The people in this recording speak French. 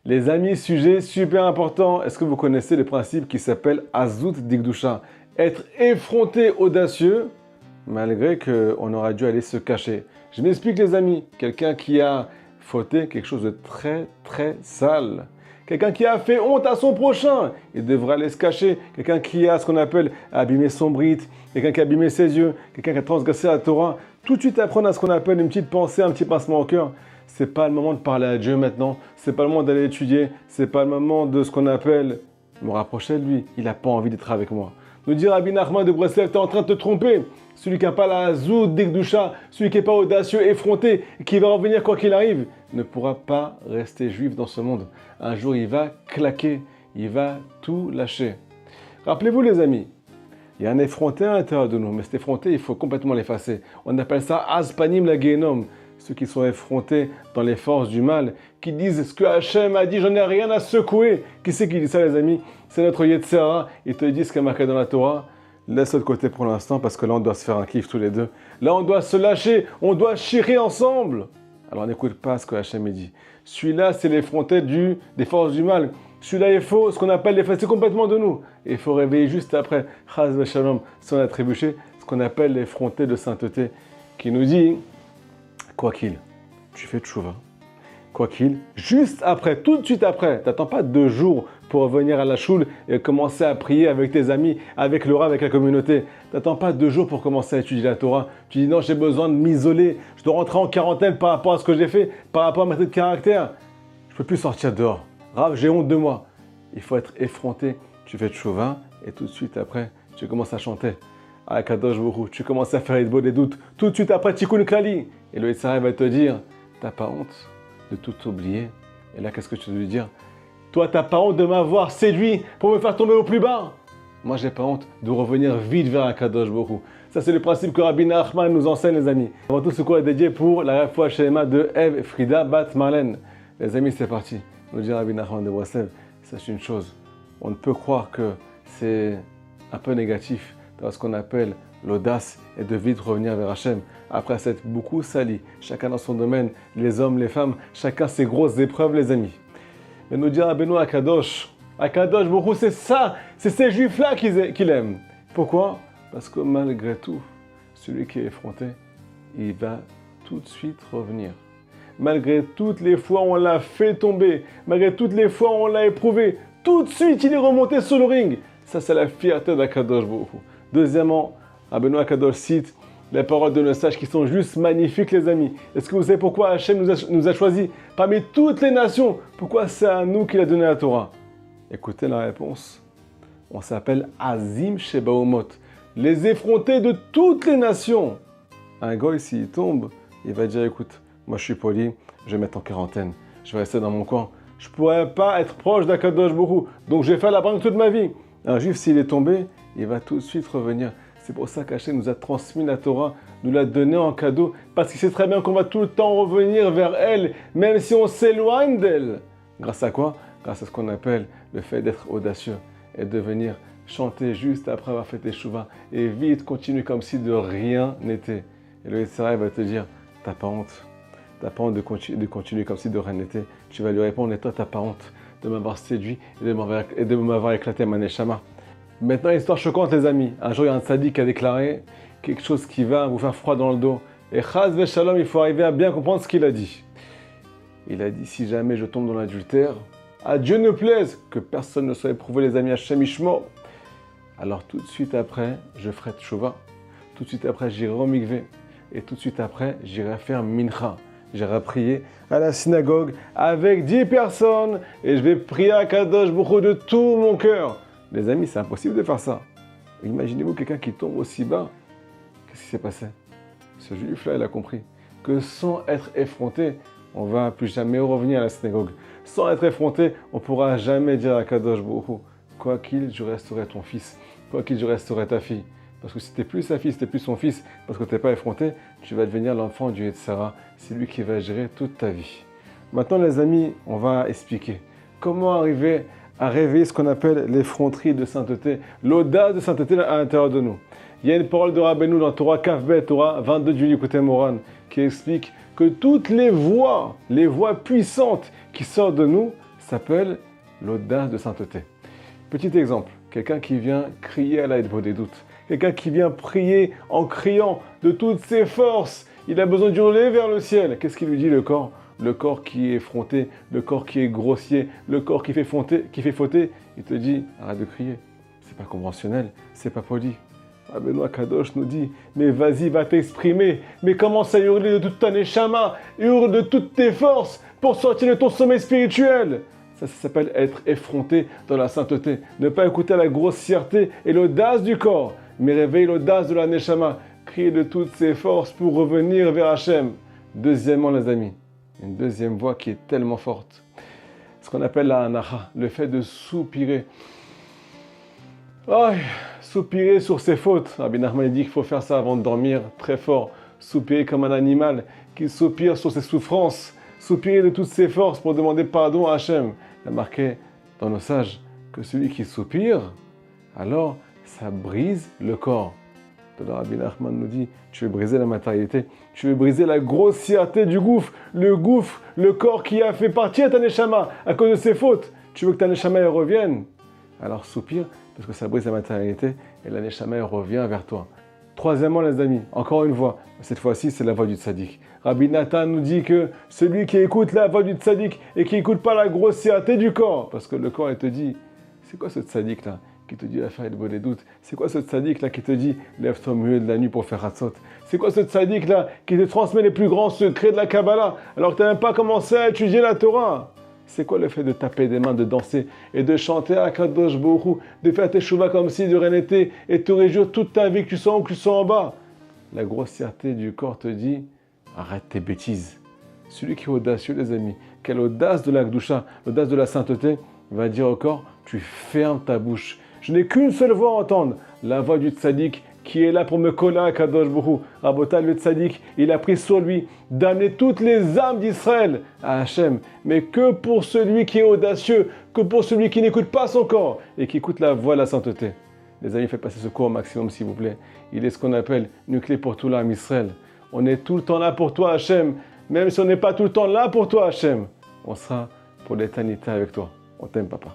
Les amis, sujet super important. Est-ce que vous connaissez le principe qui s'appelle Azut Dikdusha? Être effronté, audacieux, malgré qu'on aurait dû aller se cacher. Je m'explique les amis. Quelqu'un qui a fauté quelque chose de très sale. Quelqu'un qui a fait honte à son prochain, il devrait aller se cacher. Quelqu'un qui a ce qu'on appelle abîmé son brite, quelqu'un qui a abîmé ses yeux, quelqu'un qui a transgressé la Torah, tout de suite apprendre à ce qu'on appelle une petite pensée, un petit pincement au cœur. C'est pas le moment de parler à Dieu maintenant, c'est pas le moment d'aller étudier, c'est pas le moment de ce qu'on appelle me rapprocher de lui. Il n'a pas envie d'être avec moi. Nous dire Rabbi Nachman de Breslev, tu es en train de te tromper. Celui qui n'a pas la zout d'Ikdusha, celui qui n'est pas audacieux, effronté, qui va revenir quoi qu'il arrive, ne pourra pas rester juif dans ce monde. Un jour, il va claquer, il va tout lâcher. Rappelez-vous les amis, il y a un effronté à l'intérieur de nous, mais cet effronté, il faut complètement l'effacer. On appelle ça Azpanim la Gehenom. Ceux qui sont effrontés dans les forces du mal, qui disent ce que Hachem a dit, j'en ai rien à secouer. Qui c'est qui dit ça les amis? C'est notre Yetzirah. Ils te disent ce qu'il y a marqué dans la Torah. Laisse-le de côté pour l'instant parce que là on doit se faire un kiff tous les deux. Là on doit se lâcher, on doit chirer ensemble. Alors n'écoute pas ce que Hachem dit. Celui-là c'est l'effronté des forces du mal. Celui-là il faut ce qu'on appelle l'effacer complètement de nous. Et il faut réveiller juste après, Chaz v'Shalom, si on a trébuché, ce qu'on appelle l'effronté de sainteté, qui nous dit, quoi qu'il, tu fais tchouva. Quoi qu'il, juste après, tout de suite après, t'attends pas 2 jours pour revenir à la choule et commencer à prier avec tes amis, avec le Rav, avec la communauté. T'attends pas 2 jours pour commencer à étudier la Torah. Tu dis non, j'ai besoin de m'isoler, je dois rentrer en quarantaine par rapport à ce que j'ai fait, par rapport à ma tête de caractère. Je peux plus sortir dehors. Rav, j'ai honte de moi. Il faut être effronté. Tu fais tchouva et tout de suite après, tu commences à chanter. À Kadosh Baruch Hu, tu commences à faire des doutes. Tout de suite après, Tikkun Klali. Et le Yetzirah va te dire, t'as pas honte de tout oublier. Et là, qu'est-ce que tu dois lui dire? Toi, t'as pas honte de m'avoir séduit pour me faire tomber au plus bas. Moi, j'ai pas honte de revenir vite vers Kadosh Baruch Hu. Ça, c'est le principe que Rabbi Nachman nous enseigne, les amis. Avant tout, ce cours est dédié pour la Refoua Shelema de Eve Frida Bat Marlène. Les amis, c'est parti. Nous dit Rabbi Nachman de Breslev, sachez une chose. On ne peut croire que c'est un peu négatif dans ce qu'on appelle l'audace et de vite revenir vers Hachem. Après s'être beaucoup sali, chacun dans son domaine, les hommes, les femmes, chacun ses grosses épreuves, les amis. Mais nous dire à Benoît Akadosh Baruch Hu, c'est ça, c'est ces juifs-là qu'il aime. Pourquoi? Parce que malgré tout, celui qui est effronté, il va tout de suite revenir. Malgré toutes les fois où on l'a fait tomber, malgré toutes les fois où on l'a éprouvé, tout de suite il est remonté sur le ring. Ça, c'est la fierté d'Akadosh Baruch Hu. Deuxièmement, Benoît Akadosh cite les paroles de nos sages qui sont juste magnifiques, les amis. Est-ce que vous savez pourquoi Hachem nous a choisis parmi toutes les nations? Pourquoi c'est à nous qu'il a donné la Torah? Écoutez la réponse. On s'appelle Azim Shebaomot, les effrontés de toutes les nations. Un goy, s'il tombe, il va dire, écoute, moi je suis poli, je vais mettre en quarantaine, je vais rester dans mon coin. Je ne pourrais pas être proche d'Akadosh Baruch Hu, donc je vais faire la banque toute ma vie. Un juif, s'il est tombé, il va tout de suite revenir. C'est pour ça qu'Hachem nous a transmis la Torah, nous l'a donnée en cadeau, parce qu'il sait très bien qu'on va tout le temps revenir vers elle, même si on s'éloigne d'elle. Grâce à quoi? Grâce à ce qu'on appelle le fait d'être audacieux et de venir chanter juste après avoir fait tes chouvas et vite continuer comme si de rien n'était. Et le Yetzirah va te dire, t'as pas honte. T'as pas honte de continuer comme si de rien n'était. Tu vas lui répondre, et toi, t'as pas honte de m'avoir séduit et de m'avoir éclaté ma neshama. Maintenant, histoire choquante, les amis. Un jour, il y a un tzaddik qui a déclaré quelque chose qui va vous faire froid dans le dos. Et chaz v'shalom, il faut arriver à bien comprendre ce qu'il a dit. Il a dit, si jamais je tombe dans l'adultère, à Dieu ne plaise que personne ne soit éprouvé, les amis, Hachem Ishmo. Alors tout de suite après, je ferai tchouva. Tout de suite après, j'irai au mikvé. Et tout de suite après, j'irai faire mincha. J'irai prier à la synagogue avec 10 personnes. Et je vais prier à Kadosh Baruch Hu de tout mon cœur. Les amis, c'est impossible de faire ça. Imaginez-vous quelqu'un qui tombe aussi bas. Qu'est-ce qui s'est passé? Ce juif-là, il a compris que sans être effronté, on ne va plus jamais revenir à la synagogue. Sans être effronté, on ne pourra jamais dire à Kadosh Baruch Hu, quoi qu'il, je resterai ton fils. Quoi qu'il, je resterai ta fille. Parce que si tu n'es plus sa fille, si tu n'es plus son fils, parce que tu n'es pas effronté, tu vas devenir l'enfant du Yetzirah. C'est lui qui va gérer toute ta vie. Maintenant, les amis, on va expliquer comment arriver à réveiller ce qu'on appelle l'effronterie de sainteté, l'audace de sainteté à l'intérieur de nous. Il y a une parole de Rabbeinu dans Torah Kafbet, Torah 22 du Likutei Moran, qui explique que toutes les voix puissantes qui sortent de nous, s'appelle l'audace de sainteté. Petit exemple, quelqu'un qui vient crier à l'aide des doutes, quelqu'un qui vient prier en criant de toutes ses forces, il a besoin d'hurler vers le ciel. Qu'est-ce qu'il lui dit le corps? Le corps qui est effronté, le corps qui est grossier, le corps qui fait fauter, il te dit, arrête de crier. C'est pas conventionnel, c'est pas poli. Benoît Kadosh nous dit, mais vas-y, va t'exprimer, mais commence à hurler de toute ta neshama, hurle de toutes tes forces pour sortir de ton sommeil spirituel. Ça s'appelle être effronté dans la sainteté. Ne pas écouter la grossièreté et l'audace du corps, mais réveiller l'audace de la neshama. Crier de toutes ses forces pour revenir vers Hachem. Deuxièmement, les amis, une deuxième voix qui est tellement forte. Ce qu'on appelle la anacha, le fait de soupirer. Oh, soupirer sur ses fautes. Rabbi Nachman dit qu'il faut faire ça avant de dormir, très fort. Soupirer comme un animal qui soupire sur ses souffrances. Soupirer de toutes ses forces pour demander pardon à Hachem. Il a marqué dans nos sages que celui qui soupire, alors ça brise le corps. Alors Rabbi Nachman nous dit, tu veux briser la matérialité, tu veux briser la grossièreté du gouffre, le corps qui a fait partir ta neshama à cause de ses fautes. Tu veux que ta neshama revienne, alors soupire, parce que ça brise la matérialité et la neshama revient vers toi. Troisièmement, les amis, encore une voix, cette fois-ci c'est la voix du tzaddik. Rabbi Nathan nous dit que celui qui écoute la voix du tzaddik et qui n'écoute pas la grossièreté du corps, parce que le corps il te dit, c'est quoi ce tzaddik là qui te dit la faire des doutes? C'est quoi ce tzaddik là qui te dit lève-toi au milieu de la nuit pour faire hatzot? C'est quoi ce tzaddik là qui te transmet les plus grands secrets de la Kabbalah alors que tu n'as même pas commencé à étudier la Torah? C'est quoi le fait de taper des mains, de danser et de chanter à Kadosh Baruch Hu, de faire tes shuvah comme si de rien n'était et te réjouir toute ta vie que tu sois en haut, que tu sois en bas? La grossièreté du corps te dit arrête tes bêtises. Celui qui est audacieux, les amis, qui a l'audace de la Gdusha, l'audace de la sainteté, va dire au corps tu fermes ta bouche. Je n'ai qu'une seule voix à entendre, la voix du tzaddik qui est là pour me coller à Kadosh Baruch Hu. Rabotai, le tzaddik, il a pris sur lui d'amener toutes les âmes d'Israël à Hachem, mais que pour celui qui est audacieux, que pour celui qui n'écoute pas son corps et qui écoute la voix de la sainteté. Les amis, faites passer ce cours au maximum, s'il vous plaît. Il est ce qu'on appelle une clé pour tout l'âme Israël. On est tout le temps là pour toi, Hachem. Même si on n'est pas tout le temps là pour toi, Hachem, on sera pour l'éternité avec toi. On t'aime, papa.